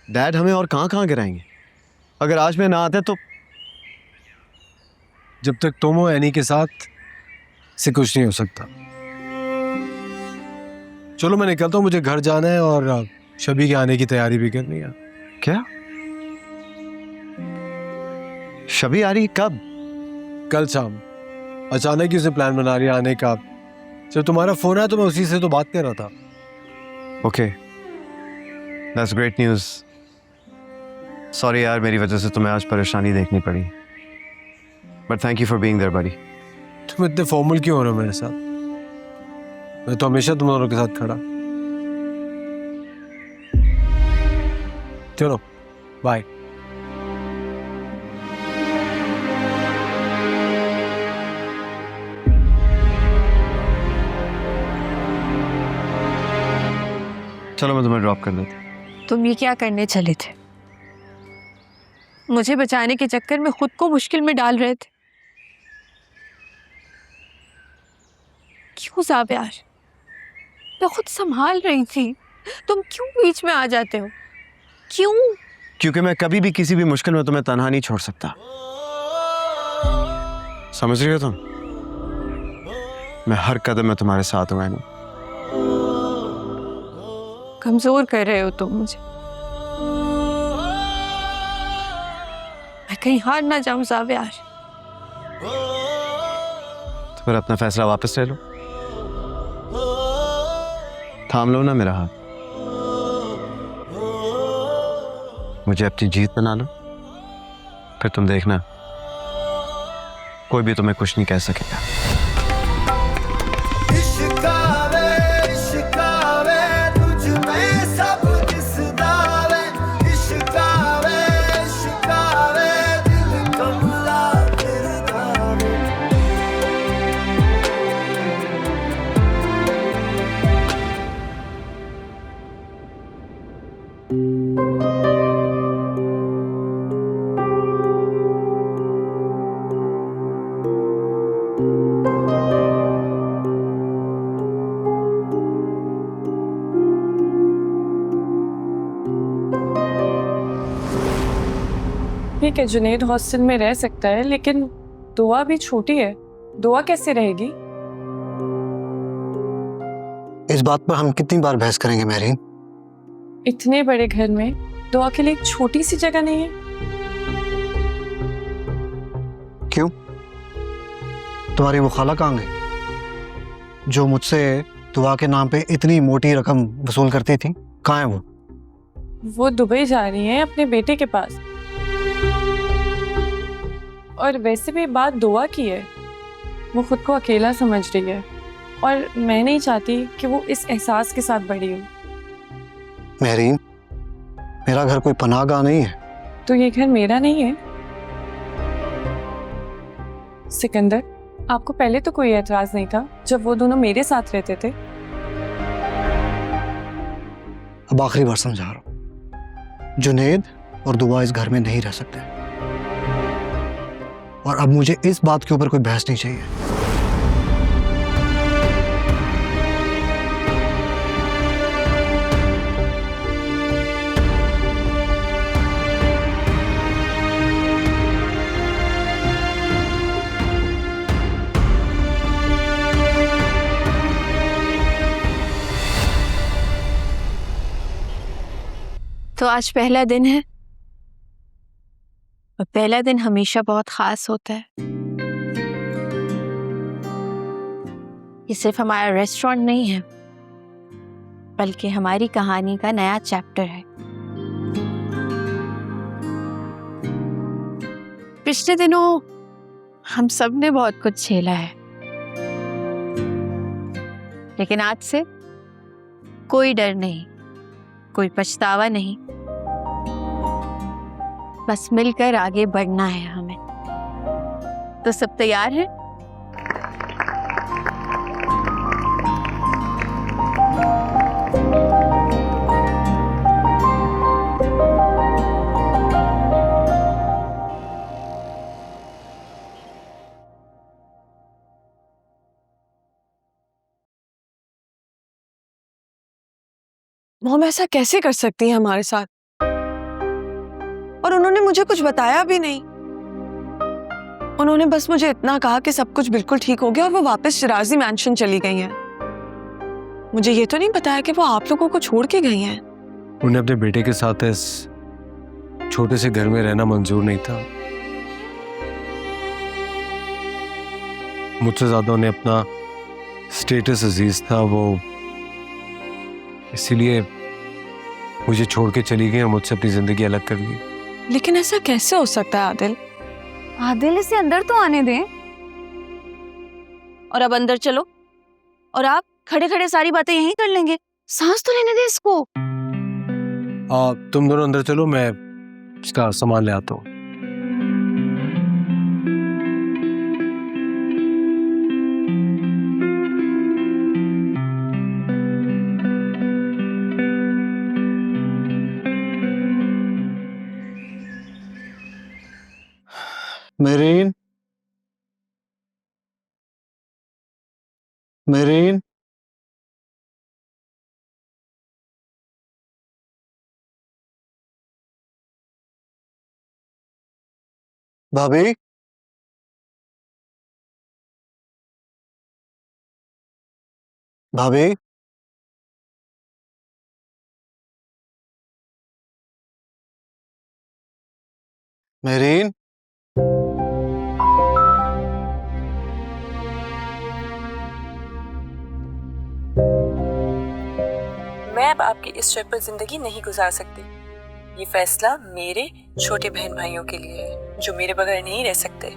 Dad हमें और कहाँ कहाँ गिराएंगे? अगर आज में ना आते तो जब तक तुम हो एनी के साथ से कुछ नहीं हो सकता। चलो मैं निकलता हूँ, मुझे घर जाना है और शबी के आने की तैयारी भी करनी है। क्या? शबी आ रही कब? कल शाम। अचानक ही उसे प्लान बना लिया आने का। जब तुम्हारा फोन आया तो मैं उसी से तो बात कर रहा था। Okay, that's great news. Sorry यार, मेरी वजह से तुम्हें आज परेशानी देखनी पड़ी, but thank you for being there बडी। तुम इतने फॉर्मल क्यों हो रहे हो मेरे साथ? मैं तो हमेशा तुम दोनों के साथ खड़ा। चलो बाय। चलो मैं तुम्हें ड्रॉप कर देता। तुम ये क्या करने चले थे? मुझे बचाने के चक्कर में खुद को मुश्किल में डाल रहे थे। क्यों ज़ाबियार? मैं खुद संभाल रही थी, तुम क्यों बीच में आ जाते हो? क्यों? क्योंकि मैं कभी भी किसी भी मुश्किल में तुम्हें तन्हा नहीं छोड़ सकता। समझ रही हो तुम? मैं हर कदम में तुम्हारे साथ हूं। मैंने कमजोर कर रहे हो तुम मुझे। मैं कहीं हार ना जाऊं ज़ाबियार। तो फिर अपना फैसला वापस ले लो, थाम लो ना मेरा हाथ, मुझे अपनी जीत बना लो। फिर तुम देखना, कोई भी तुम्हें कुछ नहीं कह सकेगा। ठीक है, जुनैद हॉस्टल में रह सकता है, लेकिन दुआ भी छोटी है। दुआ कैसे रहेगी? इस बात पर हम कितनी बार बहस करेंगे महरीन? इतने बड़े घर में दुआ के लिए एक छोटी सी जगह नहीं है? क्यों? तुम्हारी वो खाला कहाँ गई जो मुझसे दुआ के नाम पे इतनी मोटी रकम वसूल करती थी? कहाँ है वो? वो दुबई जा रही है अपने बेटे के पास। और वैसे भी बात दुआ की है। वो खुद को अकेला समझ रही है और मैं नहीं चाहती कि वो इस एहसास के साथ बड़ी हो। महरीन, मेरा घर कोई पनाहगाह नहीं है। तो ये घर मेरा नहीं है? सिकंदर, आपको पहले तो कोई एतराज नहीं था जब वो दोनों मेरे साथ रहते थे। अब आखिरी बार समझा रहा हूं, जुनैद और दुआ इस घर में नहीं रह सकते और अब मुझे इस बात के ऊपर कोई बहस नहीं चाहिए। तो आज पहला दिन है और पहला दिन हमेशा बहुत खास होता है। ये सिर्फ हमारा रेस्टोरेंट नहीं है, बल्कि हमारी कहानी का नया चैप्टर है। पिछले दिनों हम सब ने बहुत कुछ झेला है, लेकिन आज से कोई डर नहीं, कोई पछतावा नहीं, बस मिलकर आगे बढ़ना है हमें। तो सब तैयार हैं? मॉम ऐसा कैसे कर सकती है हमारे साथ? और उन्होंने मुझे कुछ बताया भी नहीं। उन्होंने बस मुझे इतना कहा कि सब कुछ बिल्कुल ठीक हो गया और वो वापस शिराजी मैंशन चली गई हैं। मुझे ये तो नहीं बताया कि वो आप लोगों को छोड़ के गई हैं। उन्हें अपने बेटे के साथ इस छोटे से घर में रहना मंजूर नहीं था। मुझसे ज्यादा उन्हें अपना स्टेटस अजीज था, वो इसीलिए मुझे छोड़ के चली गई और मुझसे अपनी जिंदगी अलग कर ली। लेकिन ऐसा कैसे हो सकता है आदिल? आदिल, इसे अंदर तो आने दें। और अब अंदर चलो, और आप खड़े खड़े सारी बातें यहीं कर लेंगे। सांस तो लेने दे इसको। तुम दोनों अंदर चलो, मैं इसका सामान ले आता हूँ। मेरीन, मेरीन, भाभी, भाभी, मेरीन, मैं अब आपकी इस ट्रिप पर जिंदगी नहीं गुजार सकती। ये फैसला मेरे छोटे बहन भाइयों के लिए है जो मेरे बगैर नहीं रह सकते।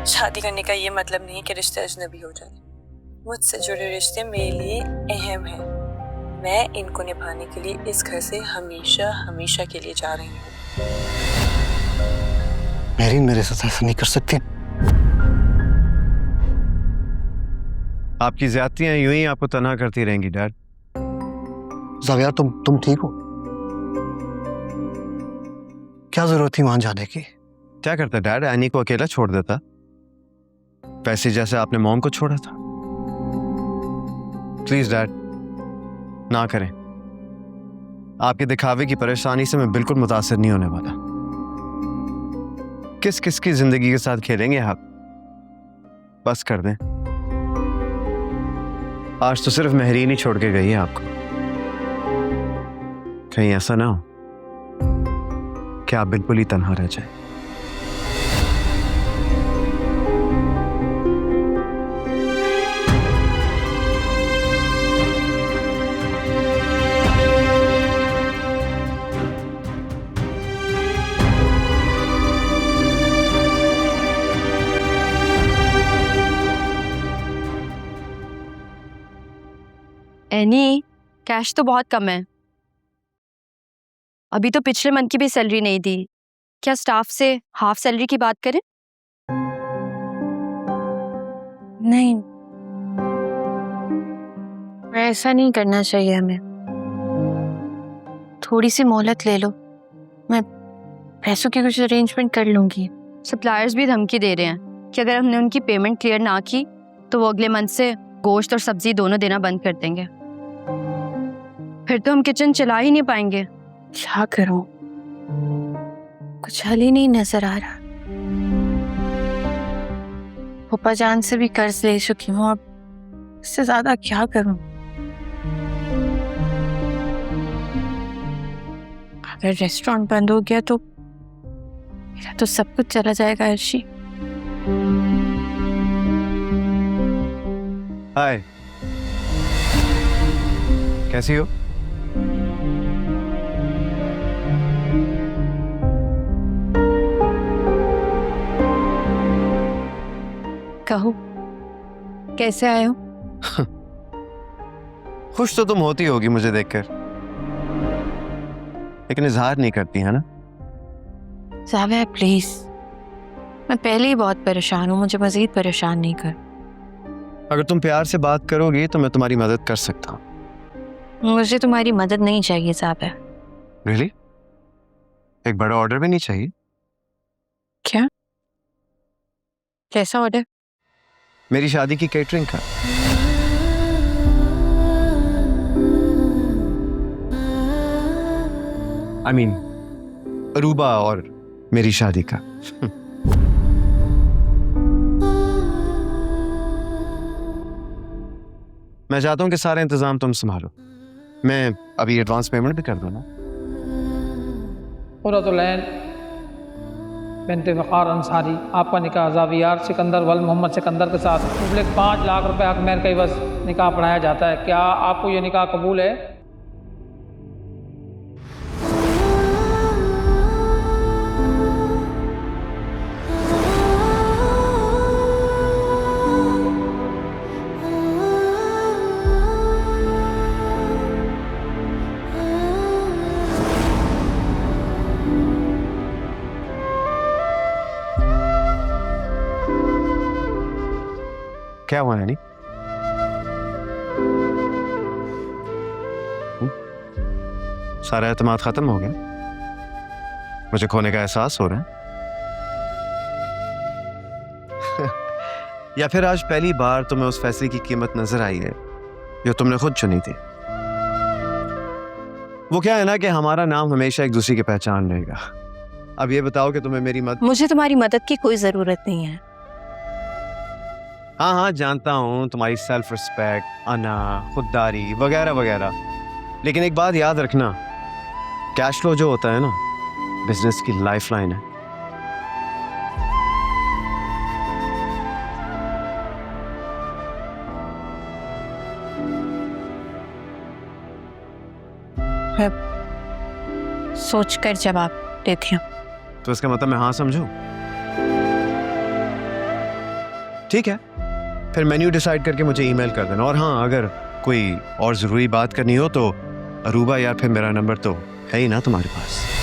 शादी करने का ये मतलब नहीं कि रिश्ते अजनबी हो जाए। मुझसे जुड़े रिश्ते मेरे लिए अहम हैं। मैं इनको निभाने के लिए इस घर से हमेशा हमेशा के लिए जा रही हूँ। मेरीन, मेरे साथ ऐसा नहीं कर सकती। आपकी ज्यादतियां यूं ही आपको तन्हा करती रहेंगी डैड। जाविया, तुम ठीक हो? क्या जरूरत थी वहां जाने की? क्या करता डैड, एनी को अकेला छोड़ देता, वैसे जैसे आपने मॉम को छोड़ा था। प्लीज डैड, ना करें। आपके दिखावे की परेशानी से मैं बिल्कुल मुतासिर नहीं होने वाला। किस किस की जिंदगी के साथ खेलेंगे आप? बस कर दें। आज तो सिर्फ मेहरीन ही छोड़ के गई है आपको। कहीं ऐसा ना हो कि आप बिल्कुल ही तन्हा रह जाए। एनी, कैश तो बहुत कम है। अभी तो पिछले मंथ की भी सैलरी नहीं दी। क्या स्टाफ से हाफ सैलरी की बात करें? नहीं, ऐसा नहीं करना चाहिए हमें। थोड़ी सी मोहलत ले लो, मैं पैसों की कुछ अरेंजमेंट कर लूंगी। सप्लायर्स भी धमकी दे रहे हैं कि अगर हमने उनकी पेमेंट क्लियर ना की तो वो अगले मंथ से गोश्त और सब्जी दोनों देना बंद कर देंगे। फिर तो हम किचन चला ही नहीं पाएंगे। क्या करूं, कुछ हल ही नहीं नजर आ रहा। पप्पा जान से भी कर्ज ले चुकी हूँ, अब इससे ज्यादा क्या करूं? अगर रेस्टोरेंट बंद हो गया तो मेरा तो सब कुछ चला जाएगा। अर्शी, हाय, कैसी हो? कहो, कैसे आए हो? खुश तो तुम होती होगी मुझे देखकर, लेकिन इजहार नहीं करती है ना। जाविया प्लीज, मैं पहले ही बहुत परेशान हूँ, मुझे मजीद परेशान नहीं कर। अगर तुम प्यार से बात करोगी तो मैं तुम्हारी मदद कर सकता हूँ। मुझे तुम्हारी मदद नहीं चाहिए जाविया। रियली? एक बड़ा ऑर्डर भी नहीं चाहिए? क्या? कैसा ऑर्डर? मेरी शादी की केटरिंग का। आई मीन अरूबा और मेरी शादी का। मैं चाहता हूं कि सारे इंतजाम तुम संभालो। मैं अभी एडवांस पेमेंट भी कर दूं ना। क़ुर्रतुल-ऐन बिन्त वक़ार अंसारी, आपका निकाह ज़ावियार सिकंदर वल मोहम्मद सिकंदर के साथ मुबलिग 5 लाख रुपए हक मेहर के बस निकाह पढ़ाया जाता है। क्या आपको ये निकाह कबूल है? क्या हुआ यानी? सारा एतमाद खत्म हो गया? मुझे खोने का एहसास हो रहा है? या फिर आज पहली बार तुम्हें उस फैसले की कीमत नजर आई है जो तुमने खुद चुनी थी? वो क्या है ना कि हमारा नाम हमेशा एक दूसरे की पहचान रहेगा। अब ये बताओ कि तुम्हें मेरी मदद। मुझे तुम्हारी मदद की कोई जरूरत नहीं है। हाँ हाँ जानता हूँ तुम्हारी सेल्फ रिस्पेक्ट, अना, खुददारी वगैरह वगैरह, लेकिन एक बात याद रखना, कैश फ्लो जो होता है ना, बिजनेस की लाइफलाइन है। सोच कर जवाब देती हूँ। तो इसका मतलब मैं हाँ समझूं? ठीक है, फिर मेन्यू डिसाइड करके मुझे ईमेल कर देना। और हाँ, अगर कोई और ज़रूरी बात करनी हो तो अरूबा या फिर मेरा नंबर तो है ही ना तुम्हारे पास।